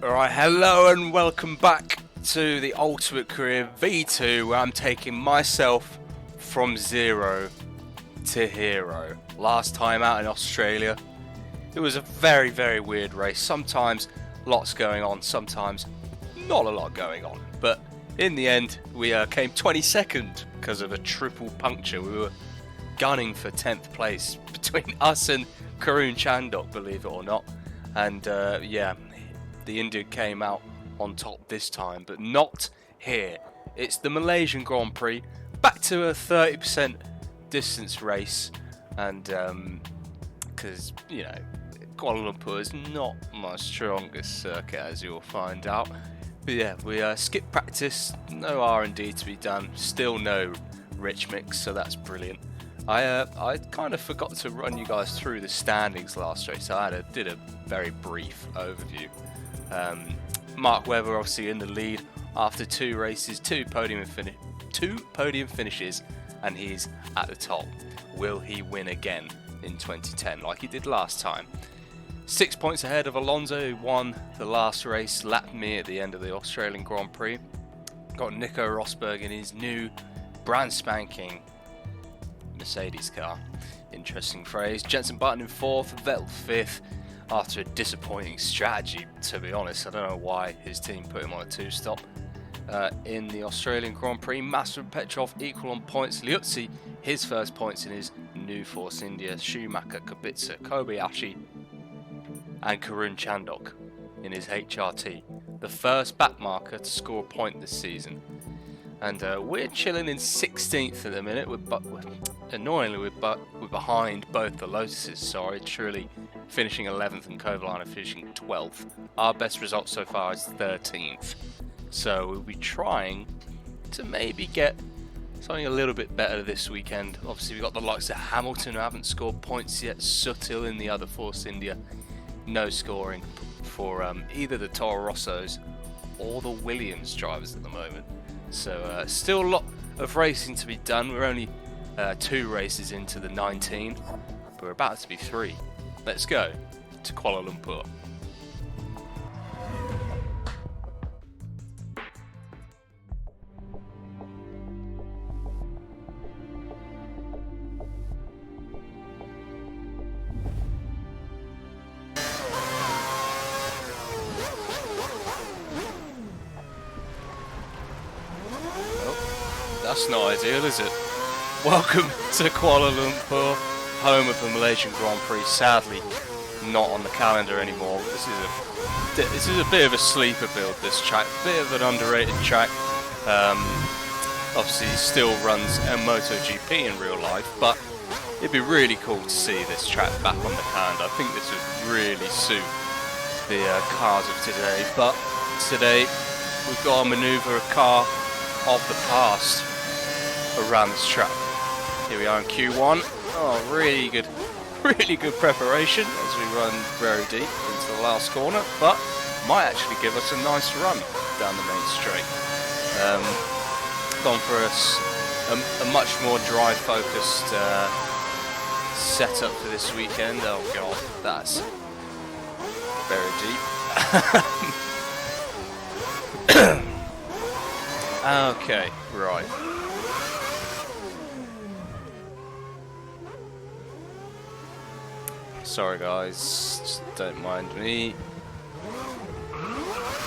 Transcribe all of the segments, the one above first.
Alright, hello and welcome back to the Ultimate Career V2, where I'm taking myself from zero to hero. Last time out in Australia, it was a very weird race. Sometimes lots going on, sometimes not a lot going on. But in the end, we came 22nd because of a triple puncture. We were gunning for 10th place between us and Karun Chandhok, believe it or not. And yeah, the Indian came out on top this time, but not here. It's the Malaysian Grand Prix, back to a 30% distance race, and because you know, Kuala Lumpur is not my strongest circuit, as you'll find out. But yeah, we skipped practice, no R&D to be done, still no rich mix, so that's brilliant. I kind of forgot to run you guys through the standings last race. I did a very brief overview. Mark Webber obviously in the lead after two races, two podium finishes, and he's at the top. Will he win again in 2010 like he did last time? 6 points ahead of Alonso, who won the last race, lapped me at the end of the Australian Grand Prix. Got Nico Rosberg in his new brand spanking Mercedes car. Interesting phrase. Jenson Button in 4th, Vettel 5th. After a disappointing strategy, to be honest. I don't know why his team put him on a 2-stop. In the Australian Grand Prix, Massa and Petrov equal on points. Liuzzi, his first points in his new Force India. Schumacher, Kubica, Kobayashi and Karun Chandhok in his HRT. The first backmarker to score a point this season. And we're chilling in 16th at the minute. Annoyingly, we're behind both the Lotuses. Sorry, Truly finishing 11th and Kovalainen finishing 12th. Our best result so far is 13th. So we'll be trying to maybe get something a little bit better this weekend. Obviously, we've got the likes of Hamilton who haven't scored points yet. Sutil in the other Force India. No scoring for either the Toro Rossos or the Williams drivers at the moment. So still a lot of racing to be done. We're only 2 races into the 19, but we're about to be 3. Let's go to Kuala Lumpur. That's not ideal, is it? Welcome to Kuala Lumpur, home of the Malaysian Grand Prix. Sadly, not on the calendar anymore. This is a bit of a sleeper build. This track, bit of an underrated track. Obviously, he still runs a MotoGP in real life, but it'd be really cool to see this track back on the calendar. I think this would really suit the cars of today. But today, we've got to manoeuvre a car of the past around this track. Here we are in Q1. Oh, really good preparation as we run very deep into the last corner, but might actually give us a nice run down the main straight. Gone for us a much more drive focused setup for this weekend. Oh god, that's very deep. Okay, right. Sorry guys, just don't mind me.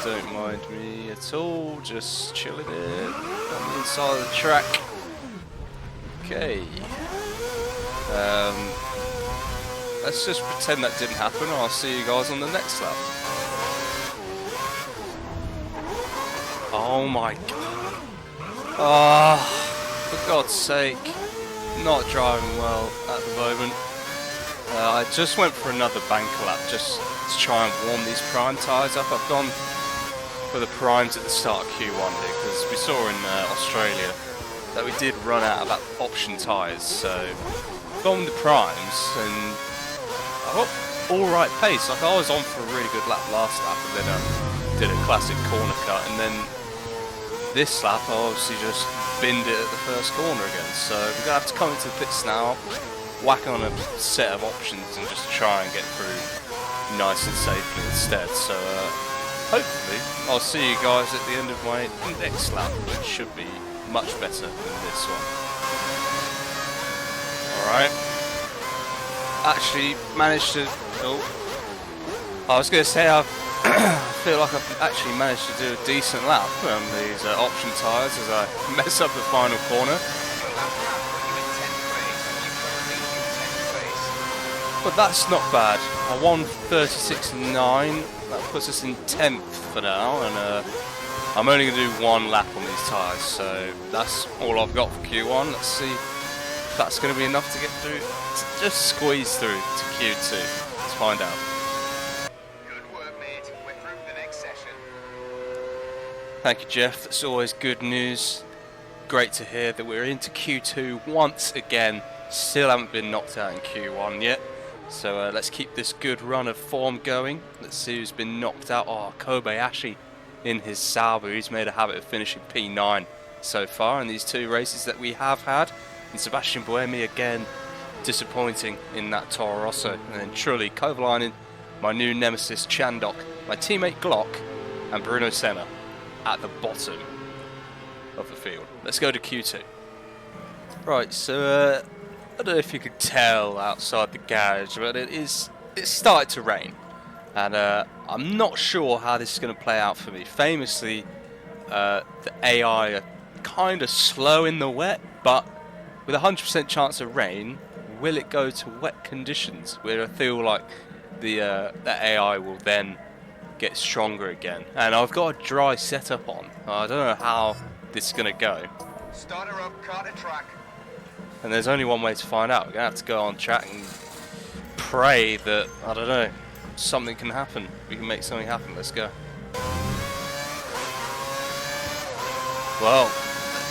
Don't mind me at all, just chilling in on the inside of the track. Okay. Let's just pretend that didn't happen and I'll see you guys on the next lap. Oh my god. Ah, for God's sake. Not driving well at the moment. I just went for another banker lap just to try and warm these prime tyres up. I've gone for the primes at the start of Q1 here because we saw in Australia that we did run out of option tyres. So gone with the primes and I got alright pace. Like I was on for a really good lap last lap and then did a classic corner cut, and then this lap I obviously just binned it at the first corner again. So we're going to have to come into the pits now, whack on a set of options and just try and get through nice and safely instead. So hopefully I'll see you guys at the end of my next lap, which should be much better than this one. Alright. Actually managed to... Oh. I was going to say I feel like I've actually managed to do a decent lap on these option tyres as I mess up the final corner. But that's not bad. I won 36.9. That puts us in 10th for now, and I'm only going to do one lap on these tyres, so that's all I've got for Q1. Let's see if that's going to be enough to get through, to just squeeze through to Q2. Let's find out. Good work, mate. We're through the next session. Thank you, Jeff. That's always good news. Great to hear that we're into Q2 once again. Still haven't been knocked out in Q1 yet. So let's keep this good run of form going. Let's see who's been knocked out. Oh, Kobayashi in his Sauber. He's made a habit of finishing P9 so far in these two races that we have had. And Sebastian Buemi again disappointing in that Toro Rosso. And then truly Kovalainen, my new nemesis Chandhok, my teammate Glock, and Bruno Senna at the bottom of the field. Let's go to Q2. Right, so I don't know if you could tell outside the garage, but it's started to rain, and I'm not sure how this is going to play out for me. Famously, the AI are kind of slow in the wet, but with a 100% chance of rain, will it go to wet conditions where I feel like the AI will then get stronger again? And I've got a dry setup on. I don't know how this is going to go. Start her up, car to track. And there's only one way to find out. We're going to have to go on track and pray that, I don't know, something can happen. We can make something happen. Let's go. Well,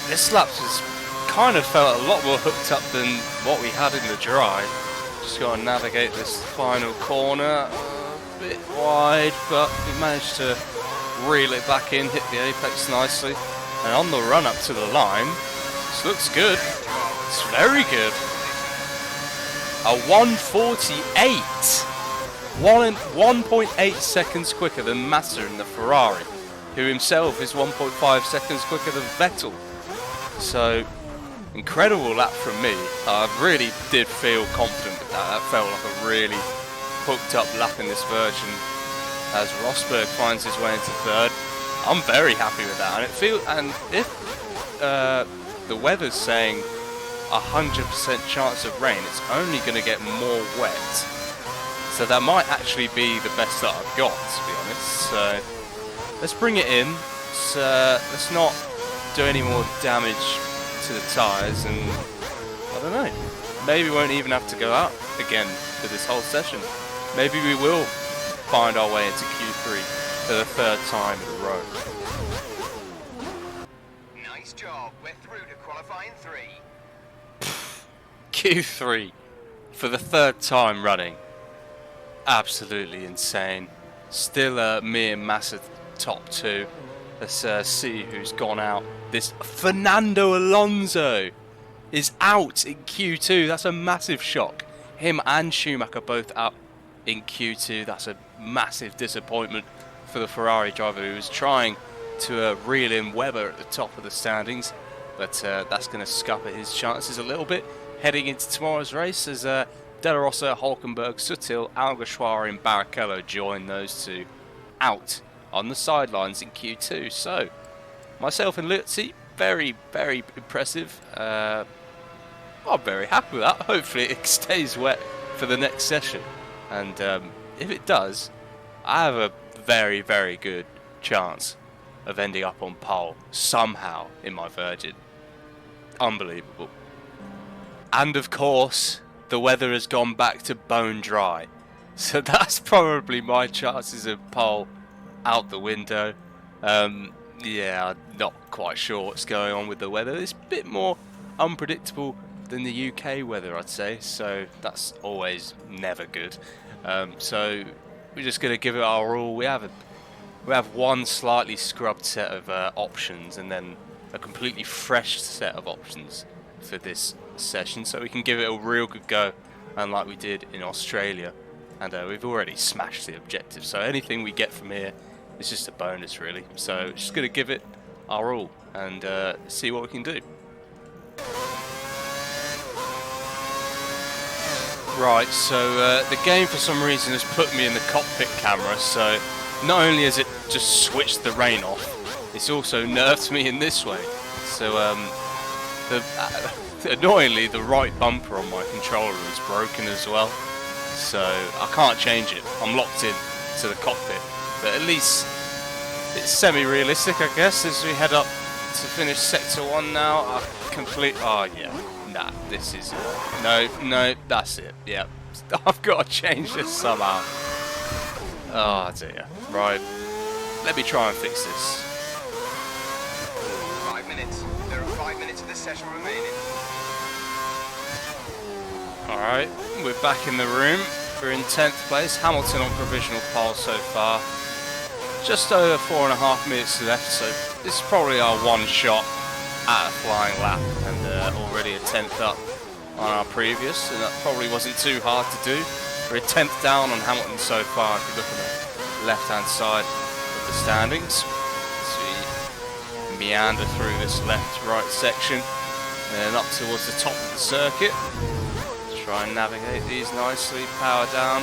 this lap has kind of felt a lot more hooked up than what we had in the dry. Just got to navigate this final corner. A bit wide, but we managed to reel it back in, hit the apex nicely. And on the run up to the line, this looks good. It's very good. A 1:48. 1.8 seconds quicker than Massa in the Ferrari, who himself is 1.5 seconds quicker than Vettel. So, incredible lap from me. I really did feel confident with that. That felt like a really hooked up lap in this version. As Rosberg finds his way into third, I'm very happy with that. And if the weather's saying 100% chance of rain, it's only going to get more wet, so that might actually be the best that I've got, to be honest. So let's bring it in. Let's not do any more damage to the tyres, and I don't know, maybe we won't even have to go out again for this whole session. Maybe we will find our way into Q3 for the third time in a row. Nice job. We're through to qualifying 3. Q3 for the third time running. Absolutely insane. Still me and Massa top 2. Let's see who's gone out. This Fernando Alonso is out in Q2. That's a massive shock. Him and Schumacher both out in Q2. That's a massive disappointment for the Ferrari driver who was trying to reel in Webber at the top of the standings. But that's going to scupper his chances a little bit heading into tomorrow's race as De La Rosa, Hulkenberg, Sutil, Alguersuari and Barrichello join those two out on the sidelines in Q2. So, myself and Lutzi, very, very impressive. I'm very happy with that. Hopefully it stays wet for the next session. And if it does, I have a very, very good chance of ending up on pole somehow in my Virgin. Unbelievable. And of course, the weather has gone back to bone dry. So that's probably my chances of pole out the window. Yeah, I'm not quite sure what's going on with the weather. It's a bit more unpredictable than the UK weather, I'd say. So that's always never good. So we're just going to give it our all. We have one slightly scrubbed set of options and then a completely fresh set of options for this session, so we can give it a real good go, unlike we did in Australia. And we've already smashed the objective, so anything we get from here it's just a bonus really. So just going to give it our all and see what we can do. Right, so the game for some reason has put me in the cockpit camera, so not only has it just switched the rain off, it's also nerfed me in this way. So annoyingly the right bumper on my controller is broken as well, so I can't change it. I'm locked in to the cockpit, but at least it's semi-realistic, I guess, as we head up to finish Sector 1 now. Oh yeah, nah, this is... No, that's it, yeah. I've got to change this somehow. Oh dear. Right, let me try and fix this. 5 minutes. There are 5 minutes of this session remaining. Alright, we're back in the room. We're in 10th place. Hamilton on provisional pole so far. Just over 4.5 minutes left, so this is probably our one shot at a flying lap, and already a 10th up on our previous, and that probably wasn't too hard to do. We're a 10th down on Hamilton so far if you look at the left-hand side of the standings. So we meander through this left-right section and then up towards the top of the circuit. Try and navigate these nicely, power down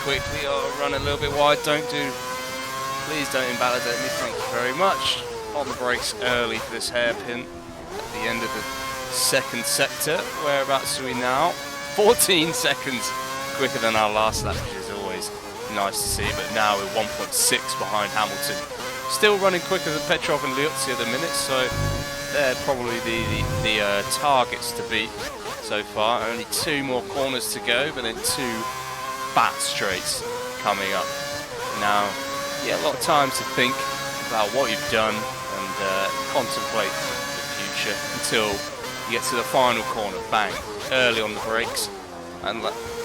quickly, or run a little bit wide. Please don't invalidate me, thank you very much. On the brakes early for this hairpin at the end of the second sector. Whereabouts are we now? 14 seconds quicker than our last lap, which is always nice to see, but now we're 1.6 behind Hamilton. Still running quicker than Petrov and Liuzzi at the minute, so they're probably the targets to beat so far. Only 2 more corners to go, but then 2 fat straights coming up. Now, yeah, a lot of time to think about what you've done and contemplate the future until you get to the final corner. Bang, early on the brakes, and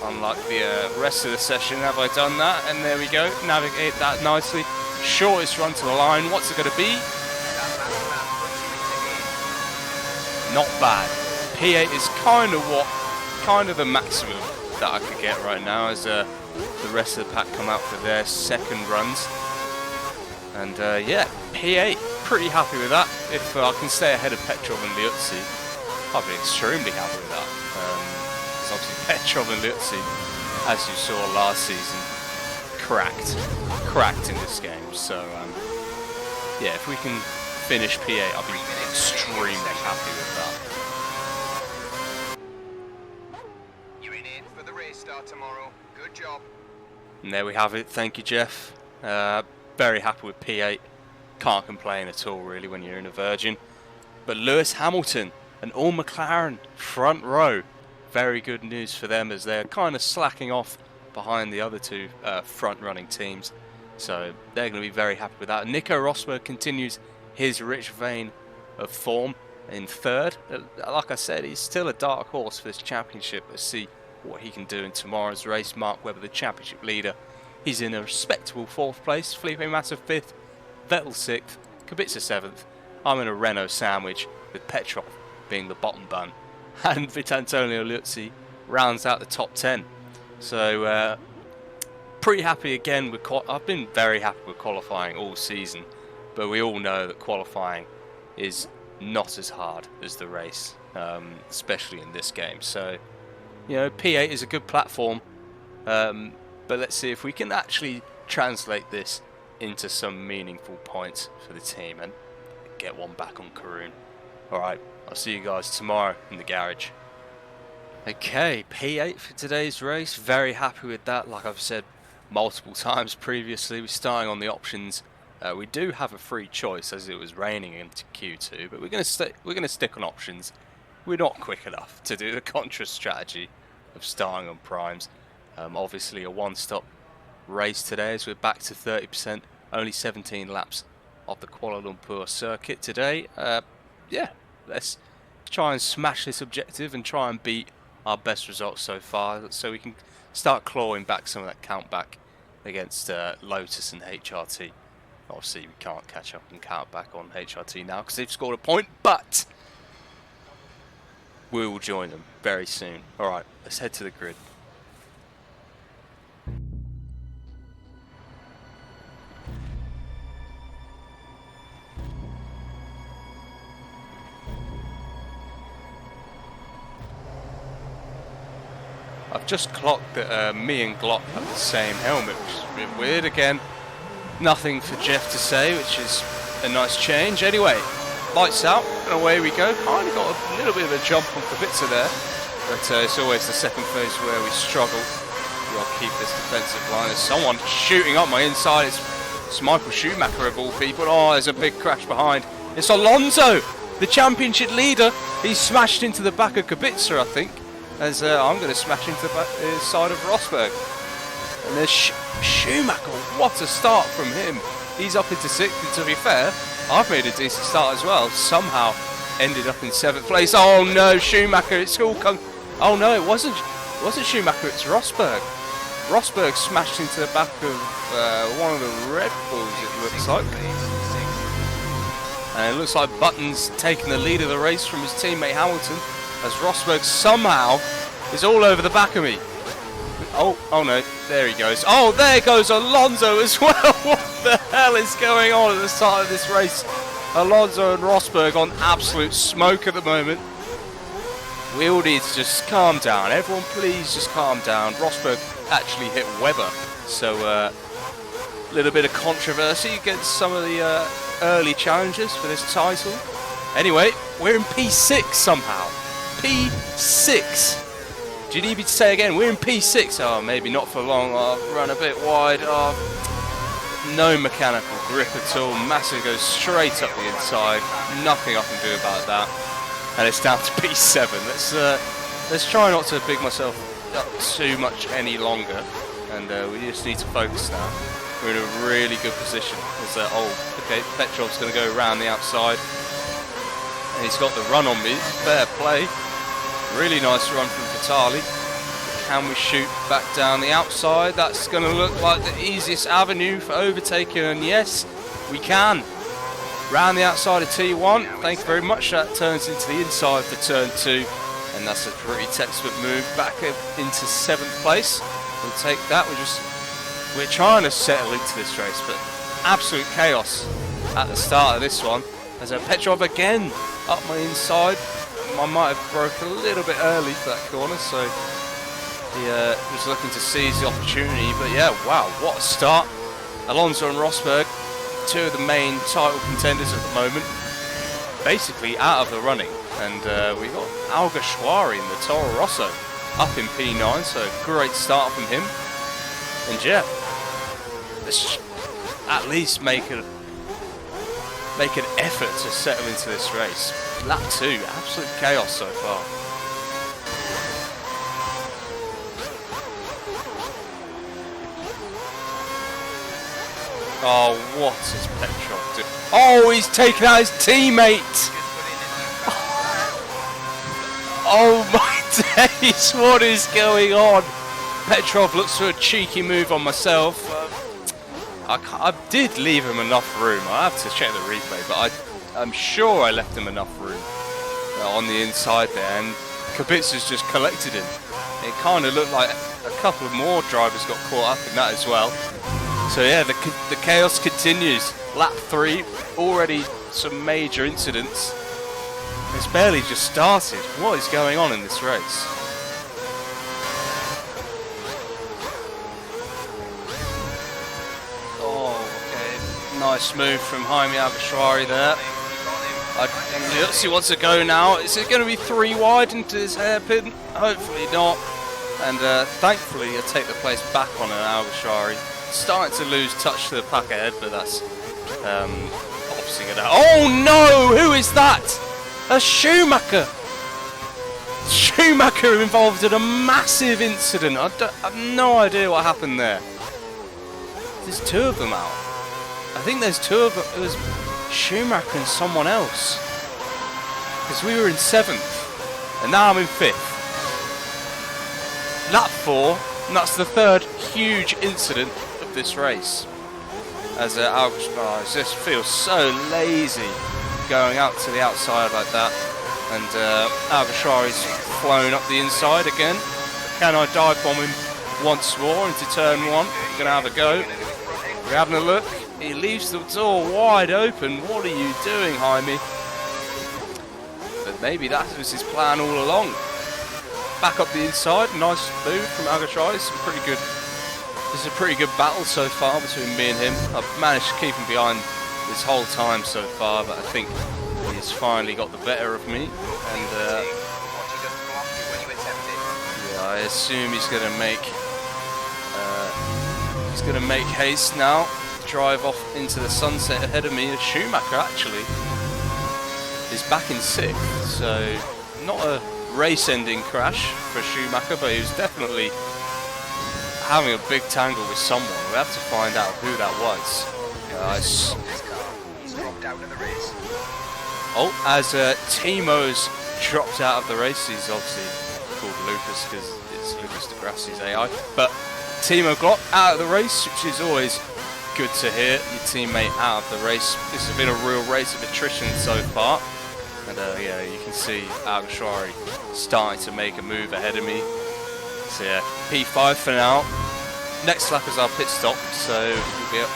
unlike the rest of the session, have I done that? And there we go, navigate that nicely. Shortest run to the line, what's it going to be? Not bad. P8 is kind of the maximum that I could get right now, as the rest of the pack come out for their second runs. And yeah, P8, pretty happy with that. If I can stay ahead of Petrov and Liuzzi, I'll be extremely happy with that. Because obviously Petrov and Liuzzi, as you saw last season, cracked in this game. So yeah, if we can finish P8, I'll be extremely happy with that. You're in it for the race start tomorrow. Good job. And there we have it. Thank you, Jeff. Very happy with P8. Can't complain at all, really, when you're in a Virgin. But Lewis Hamilton and all McLaren front row. Very good news for them, as they're kind of slacking off behind the other 2 front-running teams. So they're going to be very happy with that. Nico Rosberg continues his rich vein of form in 3rd. Like I said, he's still a dark horse for this championship. Let's see what he can do in tomorrow's race. Mark Webber, the championship leader, he's in a respectable 4th place. Felipe Massa 5th, Vettel 6th, Kubica 7th. I'm in a Renault sandwich with Petrov being the bottom bun, and Vitantonio Liuzzi rounds out the top 10. So pretty happy again with I've been very happy with qualifying all season, but we all know that qualifying is not as hard as the race, especially in this game. So, you know, P8 is a good platform, but let's see if we can actually translate this into some meaningful points for the team and get one back on Karun. Alright, I'll see you guys tomorrow in the garage. Okay, P8 for today's race. Very happy with that. Like I've said multiple times previously, we're starting on the options. We do have a free choice as it was raining into Q2, but we're going to stick on options. We're not quick enough to do the contra strategy of starting on primes. Obviously a one-stop race today, as we're back to 30%, only 17 laps of the Kuala Lumpur circuit today. Yeah, let's try and smash this objective and try and beat our best results so far, so we can start clawing back some of that count back against Lotus and HRT. Obviously we can't catch up and count back on HRT now because they've scored a point, but we will join them very soon. Alright, let's head to the grid. I've just clocked that me and Glock have the same helmet, which is a bit weird. Again, nothing for Jeff to say, which is a nice change. Anyway, lights out and away we go. Kind of got a little bit of a jump on Kubica there, but it's always the second phase where we struggle. We'll keep this defensive line. There's someone shooting up my inside. It's Michael Schumacher of all people. Oh, there's a big crash behind. It's Alonso, the championship leader. He's smashed into the back of Kubica, I think. As I'm going to smash into the side of Rosberg. And there's Schumacher. What a start from him. He's up into 6th, and to be fair, I've made a decent start as well. Somehow ended up in 7th place. Oh no, Schumacher, it's all come. Oh no, it wasn't Schumacher, it's Rosberg. Rosberg smashed into the back of one of the Red Bulls, it looks like. And it looks like Button's taking the lead of the race from his teammate Hamilton, as Rosberg somehow is all over the back of me. Oh no, there he goes. Oh, there goes Alonso as well. What the hell is going on at the start of this race? Alonso and Rosberg on absolute smoke at the moment. We all need to just calm down. Everyone please just calm down. Rosberg actually hit Webber, so a little bit of controversy against some of the early challengers for this title. Anyway, we're in P6 somehow. P6. Do you need me to say again? We're in P6. Oh, maybe not for long. Oh, run a bit wide. Oh, no mechanical grip at all. Massa goes straight up the inside. Nothing I can do about that. And it's down to P7. Let's try not to big myself up too much any longer. And we just need to focus now. We're in a really good position. Okay, Petrov's going to go around the outside. And he's got the run on me. Fair play. Really nice run from Vitali. Can we shoot back down the outside? That's going to look like the easiest avenue for overtaking, and yes, we can. Round the outside of T1. Thank you very much. That turns into the inside for turn 2, and that's a pretty textbook move back into 7th place. We'll take that. We're trying to settle into this race, but absolute chaos at the start of this one. As Petrov again up my inside. I might have broke a little bit early for that corner, so he was looking to seize the opportunity. But yeah, wow, what a start. Alonso and Rosberg, two of the main title contenders at the moment, basically out of the running. And we got Alguersuari in the Toro Rosso up in P9, so great start from him. And yeah, let's at least make an effort to settle into this race. Lap 2, absolute chaos so far. Oh, what is Petrov doing? Oh, he's taken out his teammate! Oh my days, what is going on? Petrov looks for a cheeky move on myself. I did leave him enough room. I have to check the replay, but I'm sure I left him enough room on the inside there, and Kubica's just collected him. It kind of looked like a couple of more drivers got caught up in that as well. So yeah, the chaos continues. Lap 3, already some major incidents. It's barely just started. What is going on in this race? Nice move from Jaime Alguersuari there. Liuzzi wants to go now. Is it going to be 3 wide into this hairpin? Hopefully not. And thankfully, I take the place back on an Alguersuari. Starting to lose touch to the pack ahead, but that's opposing it out. Oh no! Who is that? A Schumacher! Schumacher involved in a massive incident. I have no idea what happened there. There's 2 of them out. I think there's 2 of them. It was Schumacher and someone else. Because we were in 7th. And now I'm in 5th. Lap 4. And that's the 3rd huge incident of this race. As Alguersuari just feels so lazy going out to the outside like that. And Alguersuari's flown up the inside again. Can I dive bomb him once more into turn 1? We're going to have a go. We're having a look. He leaves the door wide open. What are you doing, Jaime? But maybe that was his plan all along. back up the inside. Nice move from Al-Ghashari. This is a pretty good battle so far between me and him. I've managed to keep him behind this whole time so far, but I think he's finally got the better of me. And yeah, I assume he's going to make haste now. Drive off into the sunset ahead of me. Schumacher actually is back in 6th, so not a race-ending crash for Schumacher, but he was definitely having a big tangle with someone. We have to find out who that was. Oh, as Timo's dropped out of the race. He's obviously called Lucas because it's Lucas de Grassi's AI, but Timo Glock out of the race, which is always good to hear. Your teammate out of the race. This has been a real race of attrition so far. And yeah, you can see Al-Ghashari starting to make a move ahead of me. So yeah, P5 for now. Next lap is our pit stop, so we'll be up.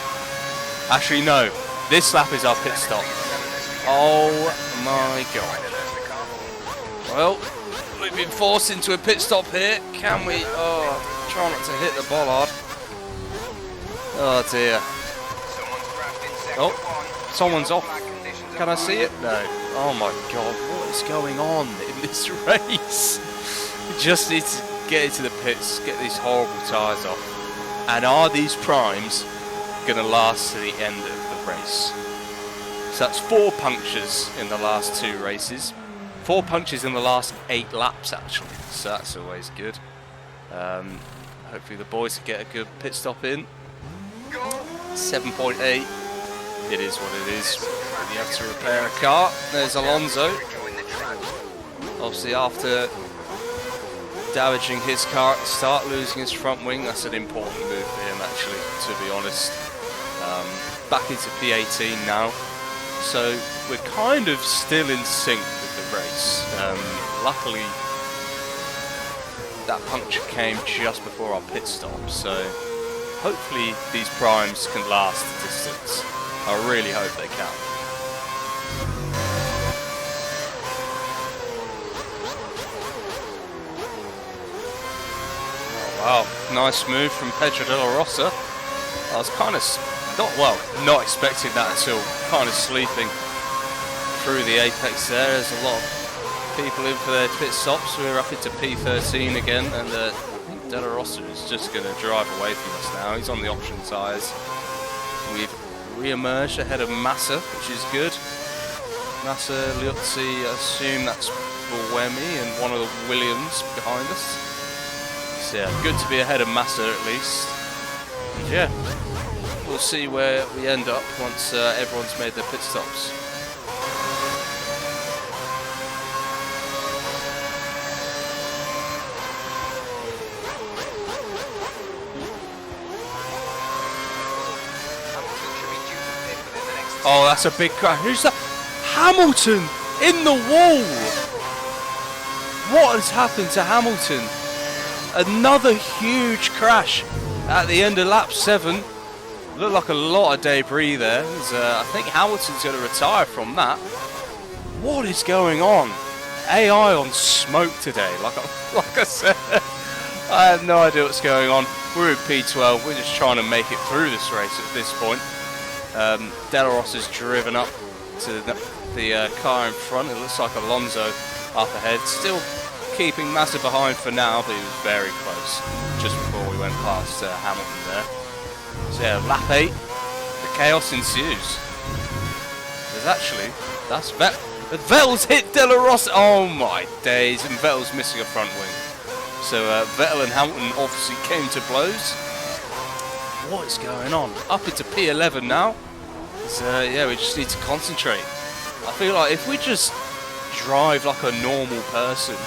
Actually no, this lap is our pit stop. Oh my god. Well, we've been forced into a pit stop here. Can we? Oh, try not to hit the bollard. Oh dear. Oh, someone's off. Can I see it? No. Oh my god, what is going on in this race? We just need to get into the pits, get these horrible tyres off. And are these primes going to last to the end of the race? So that's 4 punctures in the last 2 races. 4 punctures in the last 8 laps actually, so that's always good. Hopefully the boys can get a good pit stop in. 7.8. It is what it is. You have to repair a car. There's Alonso. Obviously after damaging his car at the start, losing his front wing, that's an important move for him actually, to be honest. Back into P18 now. So we're kind of still in sync with the race. Luckily that puncture came just before our pit stop, so hopefully these primes can last the distance. I really hope they can. Oh, wow, nice move from Pedro de la Rosa. I was kind of not expecting that until kind of sleeping through the apex there. There's a lot of people in for their pit stops. We're up into P13 again, and I think De La Rosa is just going to drive away from us now. He's on the option tyres. We've re-emerged ahead of Massa, which is good. Massa, Liuzzi, I assume that's Buemi and one of the Williams behind us. So yeah, good to be ahead of Massa at least. And yeah, we'll see where we end up once everyone's made their pit stops. Oh, that's a big crash. Who's that? Hamilton in the wall. What has happened to Hamilton? Another huge crash at the end of lap 7. Looked like a lot of debris there. I think Hamilton's going to retire from that. What is going on? AI on smoke today. Like I said, I have no idea what's going on. We're in P12. We're just trying to make it through this race at this point. De La Rosa's driven up to the car in front. It looks like Alonso up ahead. Still keeping Massa behind for now, but he was very close just before we went past Hamilton there. So yeah, lap 8, the chaos ensues. That's Vettel. Vettel's hit De La Rosa. Oh my days, and Vettel's missing a front wing. So Vettel and Hamilton obviously came to blows. What is going on? Up into P11 now. So yeah, we just need to concentrate. I feel like if we just drive like a normal person,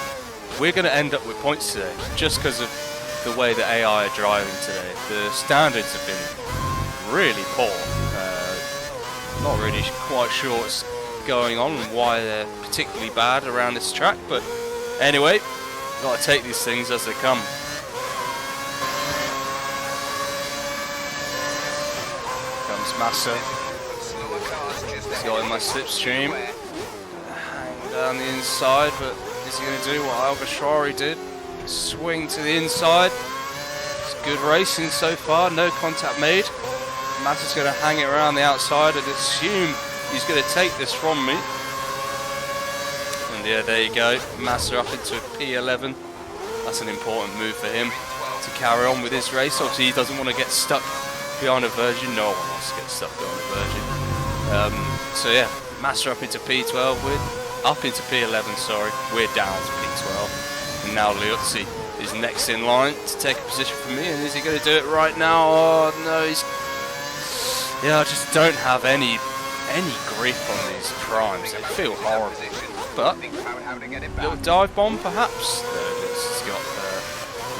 we're going to end up with points today, just because of the way the AI are driving today. The standards have been really poor. Not really quite sure what's going on and why they're particularly bad around this track, but anyway, got to take these things as they come. Comes Massa. He's got in my slipstream. Hang down the inside, but is he going to do what Al-Ghashari did? Swing to the inside. It's good racing so far, no contact made. Massa's going to hang it around the outside and assume he's going to take this from me. And yeah, there you go. Massa up into a P11. That's an important move for him to carry on with his race. Obviously, he doesn't want to get stuck behind a Virgin. No one wants to get stuck behind a Virgin. So yeah, Massa up into P12. We're up into P11. Sorry, we're down to P12. And now Liuzzi is next in line to take a position for me. And is he going to do it right now? Oh no, he's. Yeah, I just don't have any grip on these primes. They feel horrible. But little dive bomb, perhaps.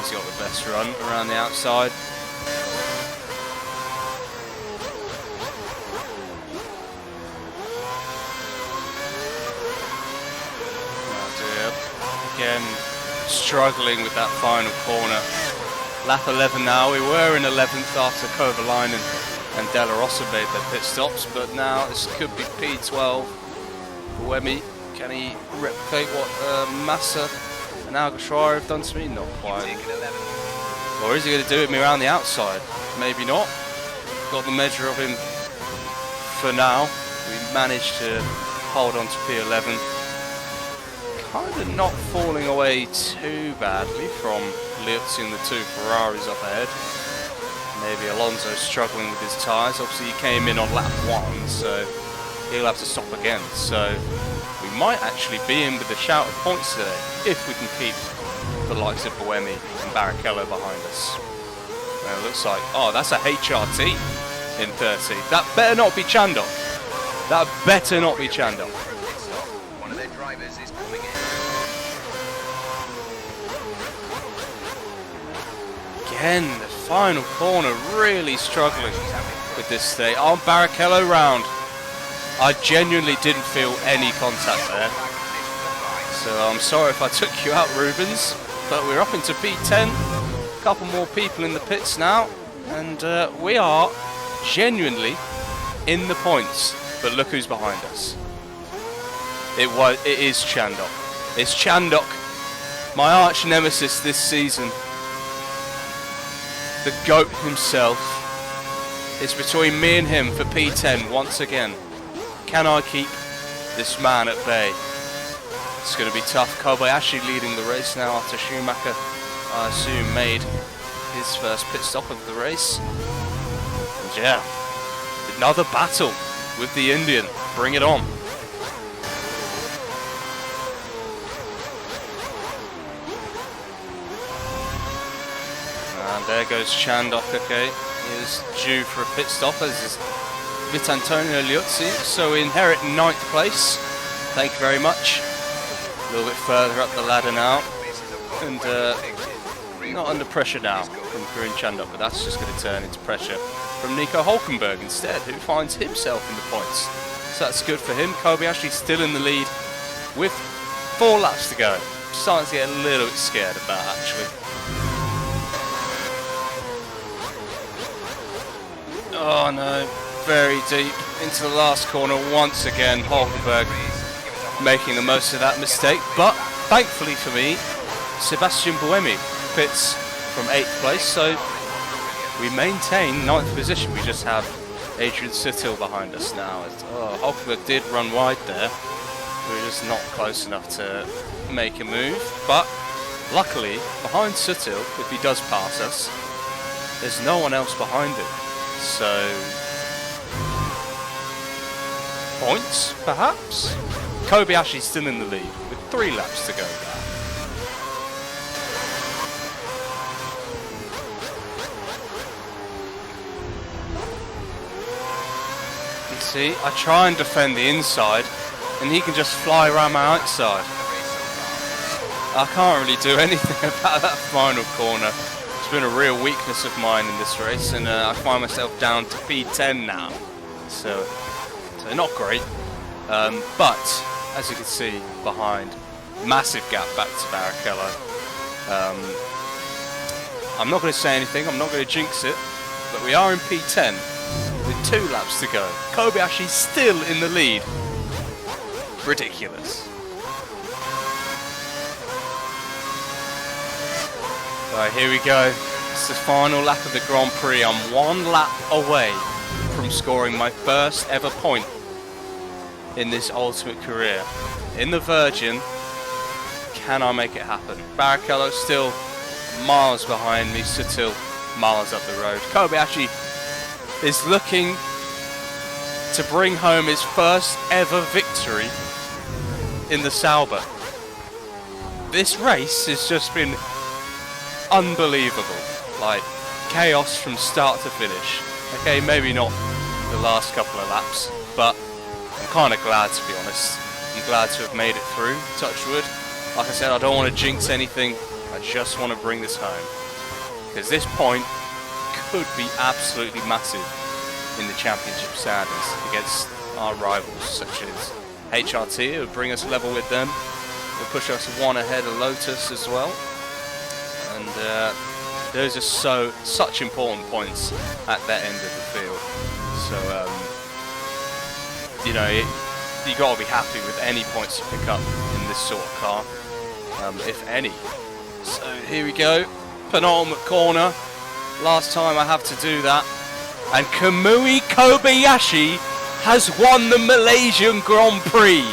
He's got the best run around the outside. Again, struggling with that final corner. Lap 11 now. We were in 11th after Kovalainen and Della Rossa made their pit stops, but now this could be P12. Buemi, can he replicate what Massa and Alguersuari have done to me? Not quite. Or is he going to do it me around the outside? Maybe not. Got the measure of him for now. We managed to hold on to P11. Kind of not falling away too badly from Liuzzi and the two Ferraris up ahead. Maybe Alonso struggling with his tyres. Obviously he came in on lap 1, so he'll have to stop again. So we might actually be in with a shout of points today, if we can keep the likes of Buemi and Barrichello behind us. Now it looks like, oh, that's a HRT in 30. That better not be Chandhok. That better not be Chandhok. One of their drivers is coming in. Again, the final corner really struggling with this state. On Barrichello round. I genuinely didn't feel any contact there. So I'm sorry if I took you out, Rubens. But we're up into P10. A couple more people in the pits now. And we are genuinely in the points. But look who's behind us. It is Chandhok. It's Chandhok, my arch nemesis this season. The GOAT himself. It's between me and him for P10 once again. Can I keep this man at bay? It's going to be tough. Kobayashi leading the race now after Schumacher, I assume, made his first pit stop of the race. And yeah, another battle with the Indian. Bring it on. And there goes Chandhok, okay. He is due for a pit stop, as is Vitantonio Liuzzi. So we inherit 9th place. Thank you very much. A little bit further up the ladder now. And not under pressure now from Karun Chandhok, but that's just going to turn into pressure from Nico Hulkenberg instead, who finds himself in the points. So that's good for him. Kobayashi still in the lead with 4 laps to go. Starting to get a little bit scared of that, actually. Oh no, very deep into the last corner once again. Hulkenberg making the most of that mistake, but thankfully for me, Sebastian Buemi pits from 8th place, so we maintain 9th position. We just have Adrian Sutil behind us now. Oh, Hulkenberg did run wide there. We were just not close enough to make a move, but luckily behind Sutil, if he does pass us, there's no one else behind him. So, points, perhaps? Kobayashi's still in the lead with 3 laps to go now. You see, I try and defend the inside, and he can just fly around my outside. I can't really do anything about that final corner. It's been a real weakness of mine in this race, and I find myself down to P10 now, so not great, but as you can see behind, massive gap back to Barrichello. I'm not going to say anything, I'm not going to jinx it, but we are in P10 with 2 laps to go. Kobayashi's still in the lead. Ridiculous. Right, here we go. It's the final lap of the Grand Prix. I'm 1 lap away from scoring my first ever point in this ultimate career. In the Virgin, can I make it happen? Barrichello still miles behind me, Sutil miles up the road. Kobayashi is looking to bring home his first ever victory in the Sauber. This race has just been unbelievable. Like, chaos from start to finish. Okay, maybe not the last couple of laps, but I'm kind of glad, to be honest. I'm glad to have made it through, touch wood. Like I said, I don't want to jinx anything. I just want to bring this home. Because this point could be absolutely massive in the championship standings against our rivals, such as HRT, who would bring us level with them. They'll push us 1 ahead of Lotus as well. And those are such important points at that end of the field. So, you know, you got to be happy with any points you pick up in this sort of car, if any. So here we go, penultimate corner. Last time I have to do that. And Kamui Kobayashi has won the Malaysian Grand Prix.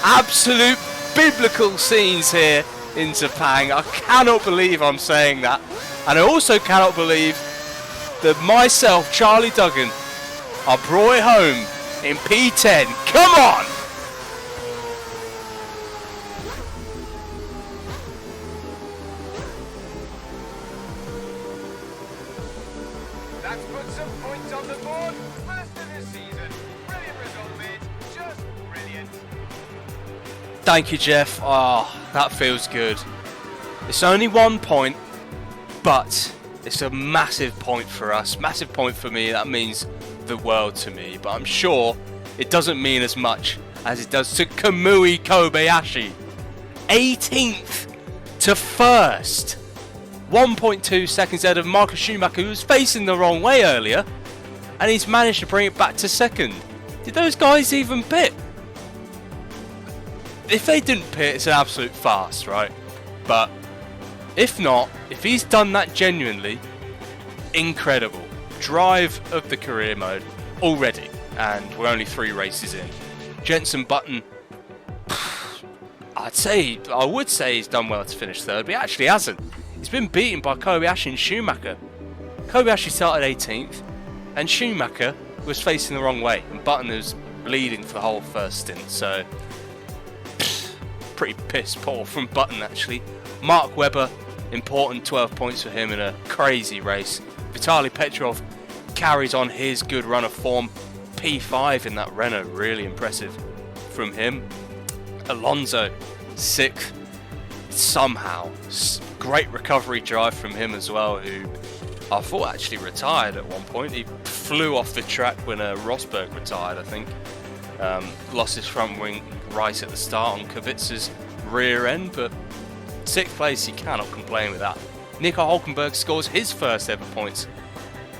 Absolute biblical scenes here in Sepang. I cannot believe I'm saying that. And I also cannot believe that myself, Charlie Duggan, I brought it home in P10. Come on! That's put some points on the board. First of the season. Brilliant result, mate. Just brilliant. Thank you, Jeff. Oh, that feels good. It's only 1 point, but it's a massive point for us. Massive point for me. That means the world to me. But I'm sure it doesn't mean as much as it does to Kamui Kobayashi. 18th to 1st. 1.2 seconds ahead of Marcus Schumacher, who was facing the wrong way earlier, and he's managed to bring it back to 2nd. Did those guys even pit? If they didn't pit, it's an absolute farce, right? But if not, if he's done that genuinely, incredible. Drive of the career mode already, and we're only 3 races in. Jenson Button, I would say he's done well to finish 3rd, but he actually hasn't. He's been beaten by Kobayashi and Schumacher. Kobayashi started 18th, and Schumacher was facing the wrong way, and Button was leading for the whole first stint, so pretty piss poor from Button actually. Mark Webber, important 12 points for him in a crazy race. Vitaly Petrov carries on his good run of form. P5 in that Renault, really impressive from him. Alonso, 6th, somehow. Great recovery drive from him as well, who I thought actually retired at one point. He flew off the track when Rosberg retired, I think. Lost his front wing right at the start on Kubica's rear end, but 6th place, you cannot complain with that. Nico Hulkenberg scores his first ever points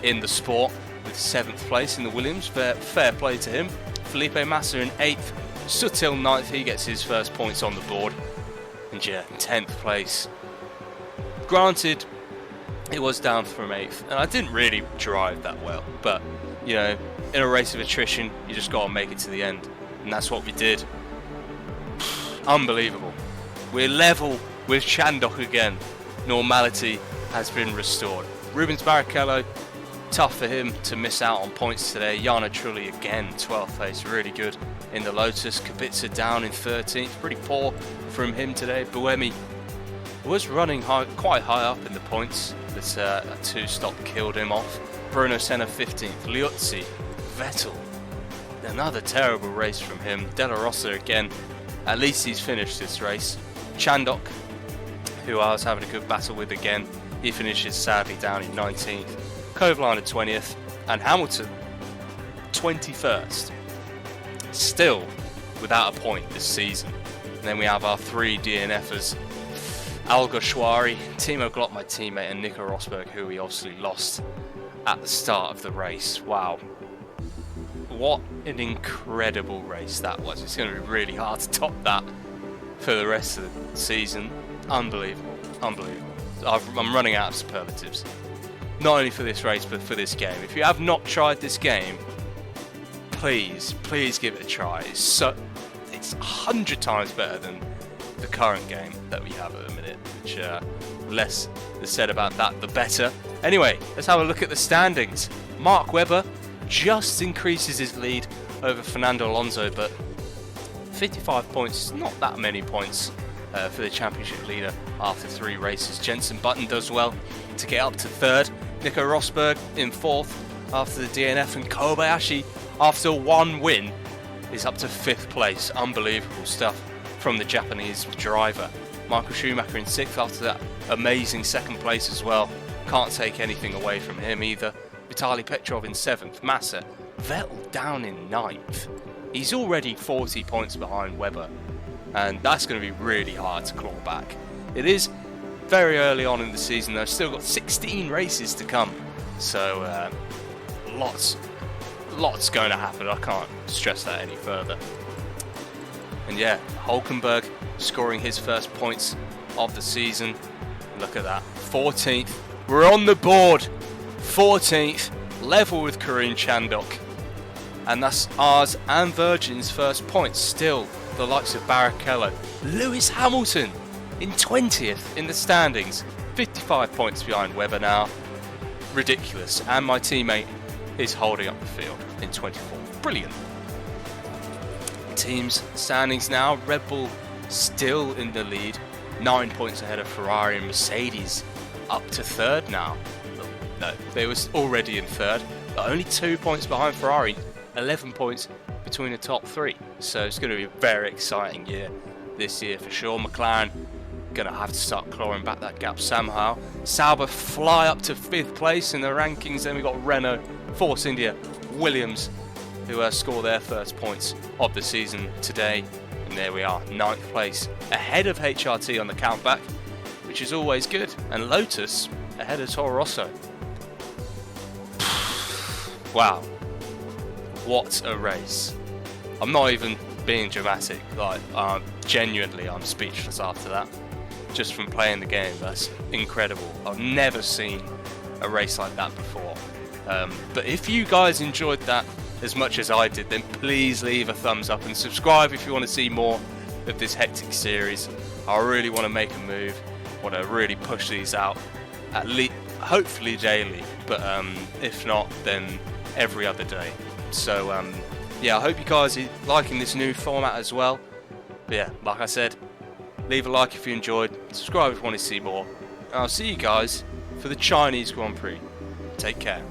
in the sport with 7th place in the Williams. Fair play to him. Felipe Massa in 8th, Sutil 9th, he gets his first points on the board. And yeah, 10th place. Granted, it was down from 8th, and I didn't really drive that well, but you know, in a race of attrition, you just got to make it to the end, and that's what we did. Unbelievable. We're level with Chandhok again. Normality has been restored. Rubens Barrichello, tough for him to miss out on points today. Jarno Trulli again, 12th place, really good in the Lotus. Kubica down in 13th, pretty poor from him today. Buemi was running quite high up in the points, but a 2-stop killed him off. Bruno Senna 15th, Liuzzi, Vettel, another terrible race from him. Della Rosa again, at least he's finished this race. Chandhok, who I was having a good battle with again, he finishes sadly down in 19th. Kovalainen 20th, and Hamilton 21st. Still without a point this season. And then we have our 3 DNFers. Alguersuari, Timo Glock, my teammate, and Nico Rosberg, who we obviously lost at the start of the race. Wow. What an incredible race that was. It's going to be really hard to top that for the rest of the season. Unbelievable. Unbelievable. I'm running out of superlatives. Not only for this race, but for this game. If you have not tried this game, please give it a try. It's 100 times better than the current game that we have at the minute, which less is said about that, the better. Anyway, let's have a look at the standings. Mark Webber just increases his lead over Fernando Alonso, but 55 points, not that many points for the championship leader after 3 races. Jenson Button does well to get up to 3rd. Nico Rosberg in 4th after the DNF, and Kobayashi, after 1 win, is up to 5th place. Unbelievable stuff from the Japanese driver. Michael Schumacher in 6th after that amazing 2nd place as well. Can't take anything away from him either. Vitaly Petrov in 7th. Massa. Vettel down in 9th. He's already 40 points behind Webber, and that's going to be really hard to claw back. It is very early on in the season, though. Still got 16 races to come, so lots going to happen. I can't stress that any further. And yeah, Hulkenberg scoring his first points of the season. Look at that, 14th. We're on the board, 14th, level with Karun Chandhok. And that's ours and Virgin's first points. Still, the likes of Barrichello. Lewis Hamilton in 20th in the standings, 55 points behind Webber now. Ridiculous. And my teammate is holding up the field in 24th. Brilliant. Teams standings now. Red Bull still in the lead, 9 points ahead of Ferrari, and Mercedes up to 3rd now. No, they were already in 3rd, but only 2 points behind Ferrari, 11 points between the top 3. So it's going to be a very exciting year this year for sure. McLaren going to have to start clawing back that gap somehow. Sauber fly up to 5th place in the rankings. Then we've got Renault, Force India, Williams, who score their first points of the season today. And there we are, 9th place, ahead of HRT on the countback, which is always good. And Lotus ahead of Toro Rosso. Wow, what a race. I'm not even being dramatic, like genuinely I'm speechless after that. Just from playing the game, that's incredible. I've never seen a race like that before. But if you guys enjoyed that as much as I did, then please leave a thumbs up and subscribe if you want to see more of this hectic series. I really want to make a move, want to really push these out, at least hopefully daily, but if not, then every other day. So yeah, I hope you guys are liking this new format as well. But yeah, like I said, leave a like if you enjoyed, subscribe if you want to see more, and I'll see you guys for the Chinese Grand Prix. Take care.